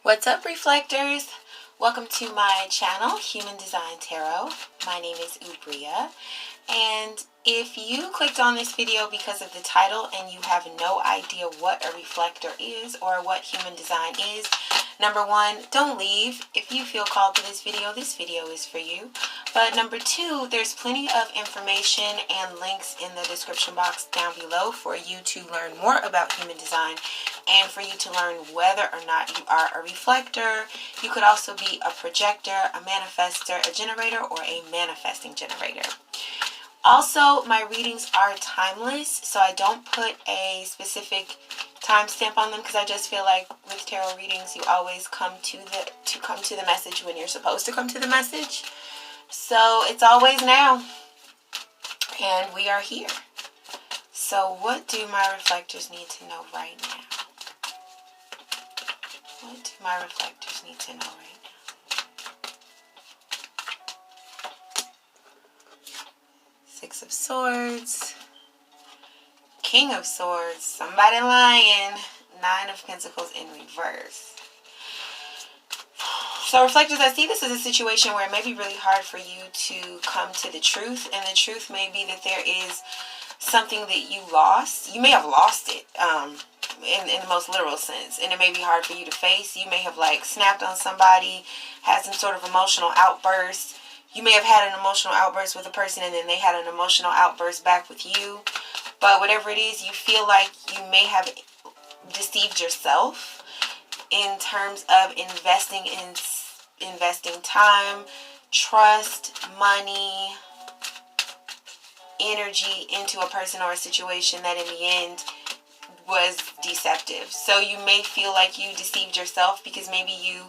What's up, Reflectors? Welcome to my channel, Human Design Tarot. My name is Ubria, and if you clicked on this video because of the title and you have no idea what a reflector is or what human design is, number one, don't leave. If you feel called to this video is for you. But number two, there's plenty of information and links in the description box down below for you to learn more about human design and for you to learn whether or not you are a reflector. You could also be a projector, a manifestor, a generator, or a manifesting generator. Also, my readings are timeless, so I don't put a specific timestamp on them because I just feel like with tarot readings, you always come to the message when you're supposed to come to the message. So it's always now, and we are here. So what do my reflectors need to know right now? What do my reflectors need to know right now? Six of Swords, King of Swords, somebody lying, Nine of Pentacles in reverse. So reflectors, I see this as a situation where it may be really hard for you to come to the truth, and the truth may be that there is something that you lost. You may have lost it in the most literal sense, and it may be hard for you to face. You may have snapped on somebody, had some sort of emotional outburst. You may have had an emotional outburst with a person and then they had an emotional outburst back with you. But whatever it is, you feel like you may have deceived yourself in terms of investing time, trust, money, energy into a person or a situation that in the end was deceptive. So you may feel like you deceived yourself because maybe you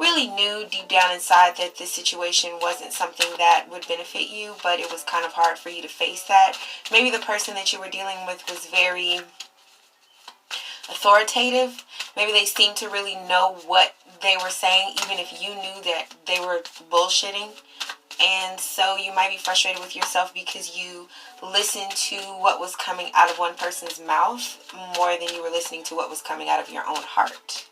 really knew deep down inside that this situation wasn't something that would benefit you, but it was kind of hard for you to face that. Maybe the person that you were dealing with was very authoritative. Maybe they seemed to really know what they were saying, even if you knew that they were bullshitting. And so you might be frustrated with yourself because you listened to what was coming out of one person's mouth more than you were listening to what was coming out of your own heart.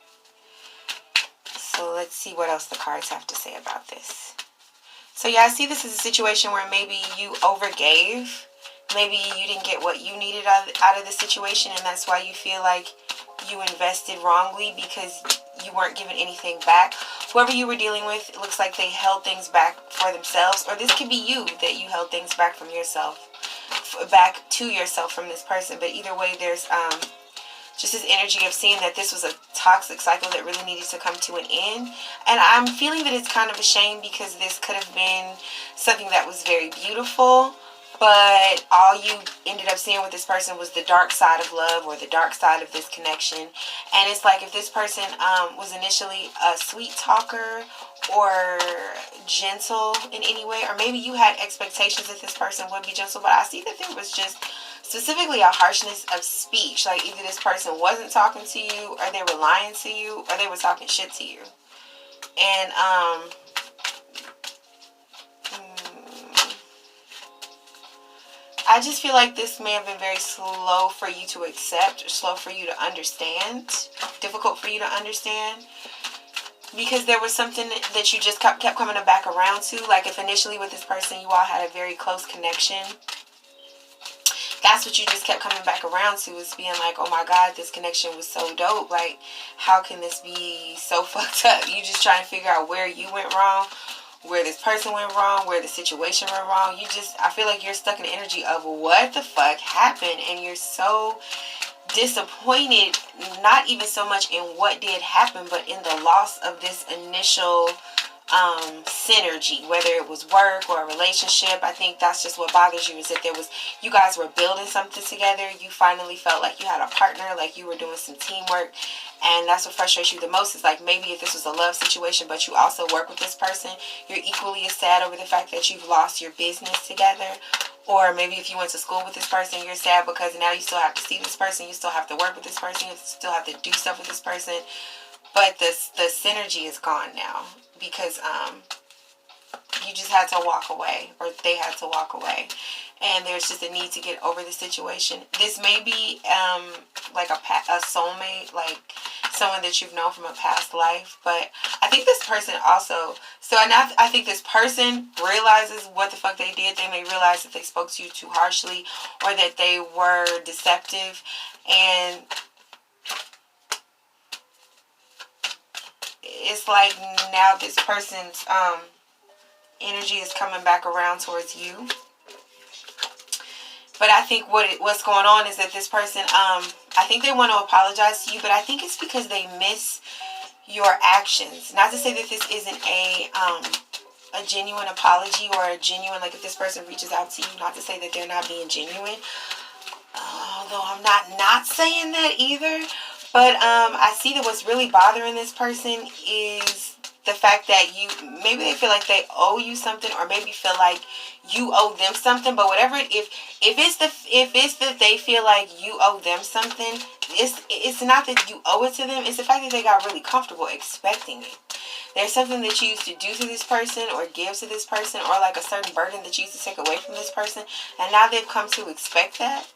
So let's see what else the cards have to say about this. So yeah, I see this as a situation where maybe you overgave. Maybe you didn't get what you needed out of the situation, and that's why you feel like you invested wrongly because you weren't given anything back. Whoever you were dealing with, it looks like they held things back for themselves, or this could be you, that you held things back from yourself, back to yourself from this person. But either way, there's just this energy of seeing that this was a toxic cycle that really needed to come to an end. And I'm feeling that it's kind of a shame because this could have been something that was very beautiful, but all you ended up seeing with this person was the dark side of love or the dark side of this connection. And it's like if this person was initially a sweet talker or gentle in any way, or maybe you had expectations that this person would be gentle, but I see that there was just specifically a harshness of speech. Like either this person wasn't talking to you, or they were lying to you, or they were talking shit to you. And I just feel like this may have been very slow for you to accept, or slow for you to understand, difficult for you to understand, because there was something that you just kept coming back around to. Like if initially with this person you all had a very close connection, that's what you just kept coming back around to, is being like, oh my God, this connection was so dope. Like, how can this be so fucked up? You just trying to figure out where you went wrong, where this person went wrong, where the situation went wrong. I feel like you're stuck in the energy of what the fuck happened, and you're so disappointed, not even so much in what did happen, but in the loss of this initial synergy, whether it was work or a relationship. I think that's just what bothers you, is that you guys were building something together. You finally felt like you had a partner, like you were doing some teamwork. And that's what frustrates you the most, is like maybe if this was a love situation, but you also work with this person, you're equally as sad over the fact that you've lost your business together. Or maybe if you went to school with this person, you're sad because now you still have to see this person, you still have to work with this person, you still have to do stuff with this person. But the synergy is gone now because you just had to walk away, or they had to walk away. And there's just a need to get over the situation. This may be like a soulmate, like someone that you've known from a past life. But I think this person also, I think this person realizes what the fuck they did. They may realize that they spoke to you too harshly, or that they were deceptive, and it's like now this person's energy is coming back around towards you. But I think what's going on is that this person, I think they want to apologize to you, but I think it's because they miss your actions. Not to say that this isn't a genuine apology, or a genuine, like if this person reaches out to you, not to say that they're not being genuine. Although I'm not saying that either. But I see that what's really bothering this person is the fact that maybe they feel like they owe you something, or maybe feel like you owe them something. But whatever, if it's that they feel like you owe them something, it's not that you owe it to them. It's the fact that they got really comfortable expecting it. There's something that you used to do to this person, or give to this person, or like a certain burden that you used to take away from this person, and now they've come to expect that.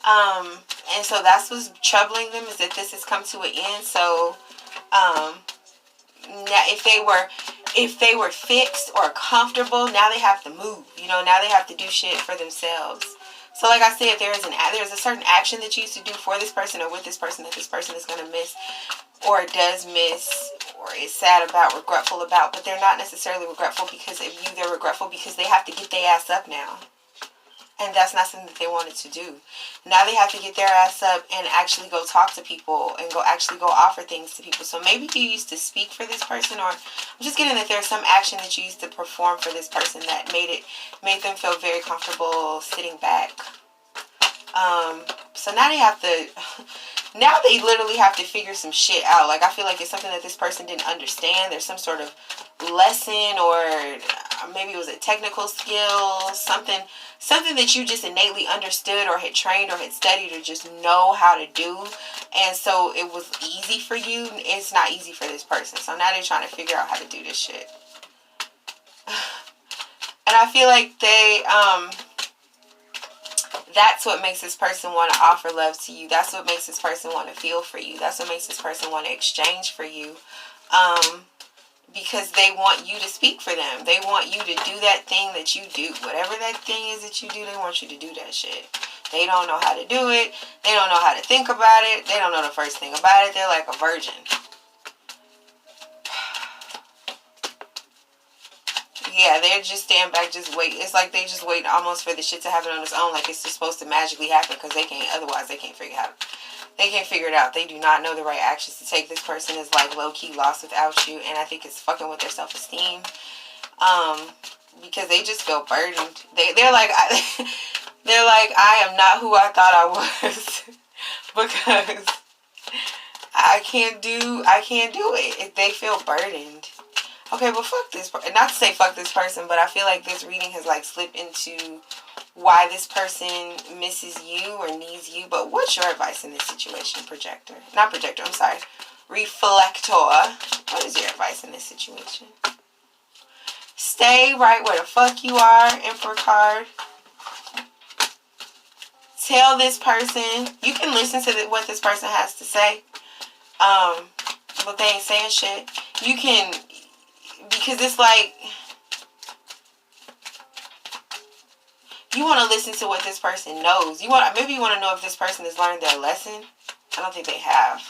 And so that's what's troubling them, is that this has come to an end. So now if they were fixed or comfortable, now they have to move. Now they have to do shit for themselves. So like I said, there's a certain action that you used to do for this person or with this person that this person is going to miss, or does miss, or is sad about, regretful about. But they're not necessarily regretful because of you. They're regretful because they have to get their ass up now. And that's not something that they wanted to do. Now they have to get their ass up and actually go talk to people, and go offer things to people. So maybe you used to speak for this person, or I'm just getting that there's some action that you used to perform for this person that made them feel very comfortable sitting back. So now now they literally have to figure some shit out. Like, I feel like it's something that this person didn't understand. There's some sort of lesson, or maybe it was a technical skill, something that you just innately understood, or had trained, or had studied, or just know how to do. And so it was easy for you. It's not easy for this person. So now they're trying to figure out how to do this shit. And I feel like that's what makes this person want to offer love to you. That's what makes this person want to feel for you. That's what makes this person want to exchange for you. Because they want you to speak for them. They want you to do that thing that you do. Whatever that thing is that you do, they want you to do that shit. They don't know how to do it. They don't know how to think about it. They don't know the first thing about it. They're like a virgin. Yeah, they're just stand back, just wait. It's like they just wait almost for the shit to happen on its own, like it's just supposed to magically happen, because otherwise they can't figure it out. They do not know the right actions to take. This person is like low-key lost without you, and I think it's fucking with their self-esteem. Because they just feel burdened. They're like, I am not who I thought I was. Because I can't do it. They feel burdened. Okay, well, fuck this person. Not to say fuck this person, but I feel like this reading has like slipped into why this person misses you or needs you. But what's your advice in this situation, projector? Not projector, I'm sorry. Reflector. What is your advice in this situation? Stay right where the fuck you are, Emperor card. Tell this person. You can listen to what this person has to say. But they ain't saying shit. You can... Because it's like, you want to listen to what this person knows. Maybe you want to know if this person has learned their lesson. I don't think they have.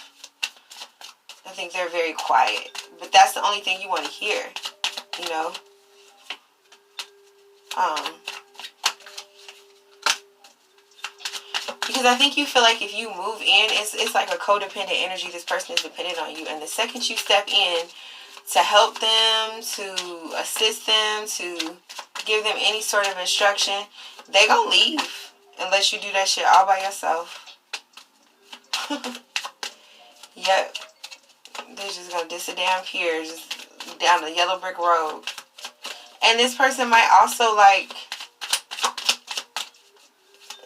I think they're very quiet. But that's the only thing you want to hear, Because I think you feel like if you move in, it's like a codependent energy. This person is dependent on you. And the second you step in to help them, to assist them, to give them any sort of instruction, they gonna leave unless you do that shit all by yourself. Yep. They're just gonna disappear just down the yellow brick road. And this person might also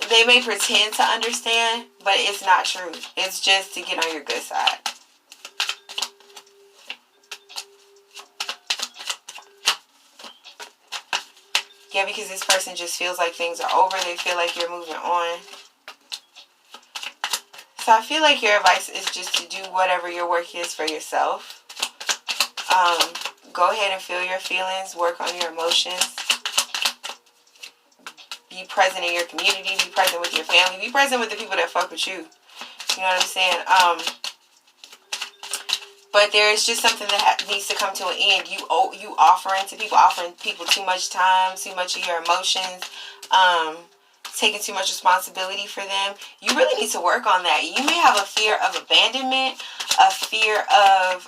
they may pretend to understand, but it's not true. It's just to get on your good side. Yeah, because this person just feels like things are over. They feel like you're moving on. So I feel like your advice is just to do whatever your work is for yourself. Go ahead and feel your feelings. Work on your emotions. Be present in your community. Be present with your family. Be present with the people that fuck with you. You know what I'm saying? But there is just something that needs to come to an end. You offering people too much time, too much of your emotions, taking too much responsibility for them. You really need to work on that. You may have a fear of abandonment, a fear of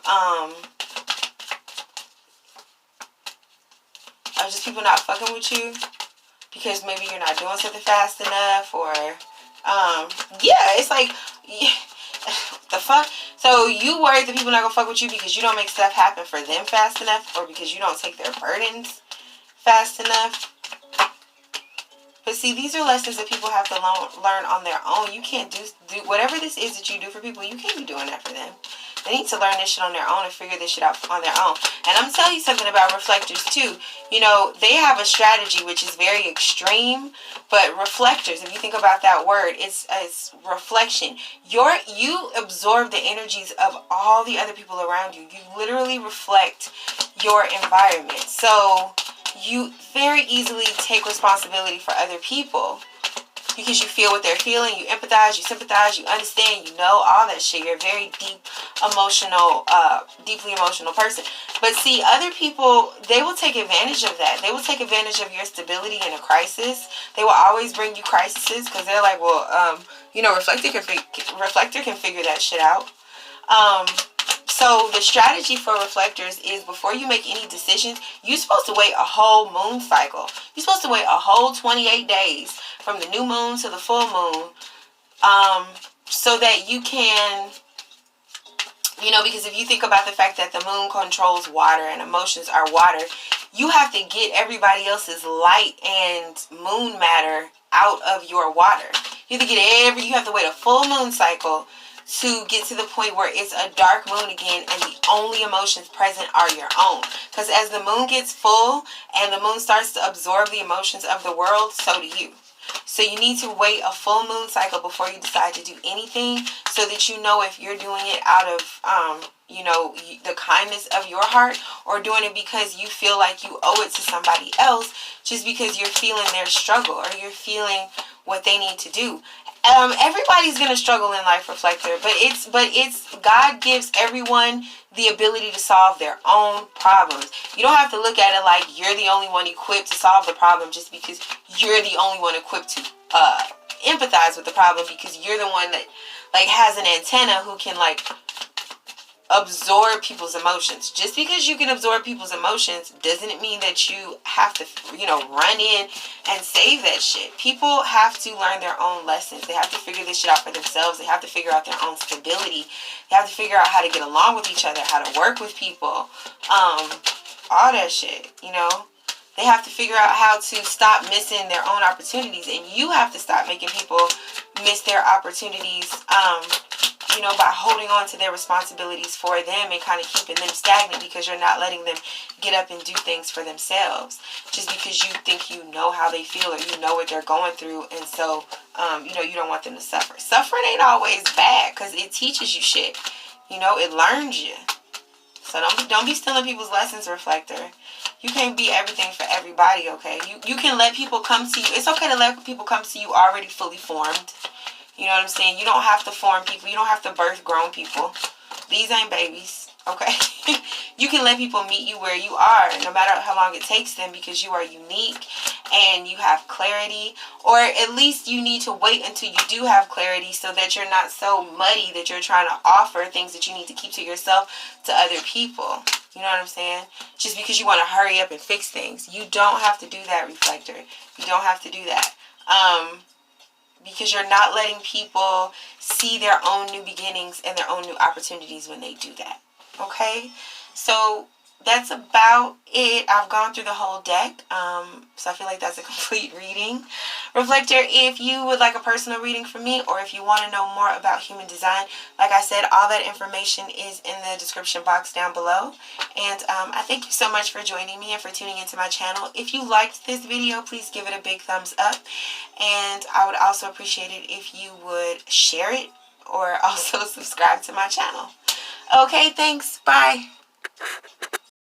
just people not fucking with you because maybe you're not doing something fast enough, or yeah, it's like, yeah, the fuck. So you worried that people not gonna fuck with you because you don't make stuff happen for them fast enough, or because you don't take their burdens fast enough. But see, these are lessons that people have to learn on their own. You can't do whatever this is that you do for people. You can't be doing that for them. They need to learn this shit on their own and figure this shit out on their own. And I'm telling you something about reflectors too. You know, they have a strategy which is very extreme. But reflectors, if you think about that word, it's reflection. You absorb the energies of all the other people around you. You literally reflect your environment. So you very easily take responsibility for other people because you feel what they're feeling, you empathize, you sympathize, you understand, you know, all that shit. You're a very deeply emotional person. But see, other people, they will take advantage of that. They will take advantage of your stability in a crisis. They will always bring you crises because they're like, well, you know, reflector can figure that shit out. So the strategy for reflectors is before you make any decisions, you're supposed to wait a whole moon cycle. You're supposed to wait a whole 28 days from the new moon to the full moon, so that you can, you know, because if you think about the fact that the moon controls water and emotions are water, you have to get everybody else's light and moon matter out of your water. You have to you have to wait a full moon cycle to get to the point where it's a dark moon again and the only emotions present are your own. Because as the moon gets full and the moon starts to absorb the emotions of the world, so do you. So you need to wait a full moon cycle before you decide to do anything, so that you know if you're doing it out of, you know, the kindness of your heart, or doing it because you feel like you owe it to somebody else, just because you're feeling their struggle or you're feeling what they need to do. Everybody's gonna struggle in life, reflector, but it's God gives everyone the ability to solve their own problems. You don't have to look at it like you're the only one equipped to solve the problem just because you're the only one equipped to empathize with the problem, because you're the one that like has an antenna who can like absorb people's emotions. Just because you can absorb people's emotions doesn't mean that you have to, you know, run in and save that shit. People have to learn their own lessons. They have to figure this shit out for themselves. They have to figure out their own stability. They have to figure out how to get along with each other, how to work with people, all that shit, you know. They have to figure out how to stop missing their own opportunities, and you have to stop making people miss their opportunities, you know, by holding on to their responsibilities for them and kind of keeping them stagnant because you're not letting them get up and do things for themselves just because you think you know how they feel or you know what they're going through. And so, you know, you don't want them to suffer. Suffering ain't always bad because it teaches you shit. You know, it learns you. So don't be stealing people's lessons, reflector. You can't be everything for everybody, okay? You can let people come to you. It's okay to let people come to you already fully formed. You know what I'm saying? You don't have to form people. You don't have to birth grown people. These ain't babies, okay? You can let people meet you where you are, no matter how long it takes them, because you are unique and you have clarity. Or at least you need to wait until you do have clarity so that you're not so muddy that you're trying to offer things that you need to keep to yourself to other people. You know what I'm saying? Just because you want to hurry up and fix things. You don't have to do that, reflector. You don't have to do that. Because you're not letting people see their own new beginnings and their own new opportunities when they do that. Okay? So that's about it. I've gone through the whole deck. So I feel like that's a complete reading. Reflector, if you would like a personal reading from me, or if you want to know more about human design, like I said, all that information is in the description box down below. And I thank you so much for joining me and for tuning into my channel. If you liked this video, please give it a big thumbs up. And I would also appreciate it if you would share it or also subscribe to my channel. Okay, thanks. Bye.